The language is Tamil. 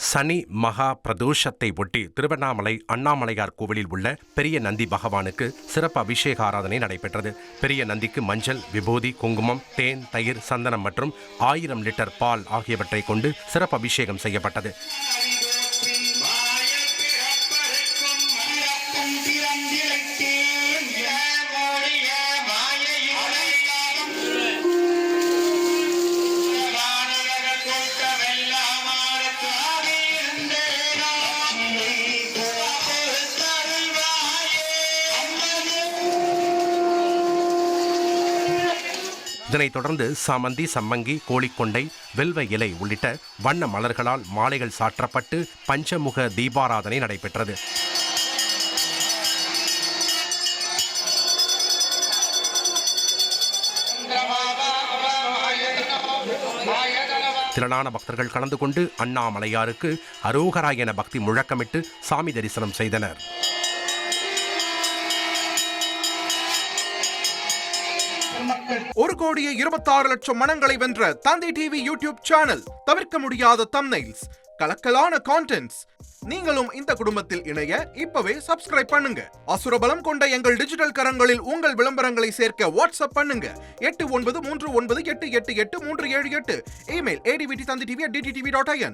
சனி மகா பிரதோஷத்தை ஒட்டி திருவண்ணாமலை அண்ணாமலையார் கோவிலில் உள்ள பெரிய நந்தி பகவானுக்கு சிறப்பு அபிஷேக ஆராதனை நடைபெற்றது. பெரிய நந்திக்கு மஞ்சள், விபூதி, குங்குமம், தேன், தயிர், சந்தனம் மற்றும் 1000 லிட்டர் பால் ஆகியவற்றை கொண்டு சிறப்பு அபிஷேகம் செய்யப்பட்டது. இதனைத் தொடர்ந்து சாமந்தி, சம்மங்கி, கோழிக்கொண்டை, வெல்வ இலை உள்ளிட்ட வண்ண மலர்களால் மாலைகள் சாற்றப்பட்டு பஞ்சமுக தீபாராதனை நடைபெற்றது. திரளான பக்தர்கள் கலந்து கொண்டு அண்ணாமலையாருக்கு அரோகரா என பக்தி முழக்கமிட்டு சாமி தரிசனம் செய்தனர். ஒரு கோடியே 26 லட்சம் மனங்களை வென்ற தந்தி டிவி யூடியூப் சேனல். தவிர்க்க முடியாத தம்ப்நெயில்ஸ், கலக்கலான கான்டென்ட்ஸ். நீங்களும் இந்த குடும்பத்தில் இணைய இப்பவே சப்ஸ்கிரைப் பண்ணுங்க. அசுரபலம் கொண்ட எங்கள் டிஜிட்டல் கரங்களில் உங்கள் விளம்பரங்களை சேர்க்க வாட்ஸ்அப் பண்ணுங்க. 8939888838. Email advtthanditv@dttv.in.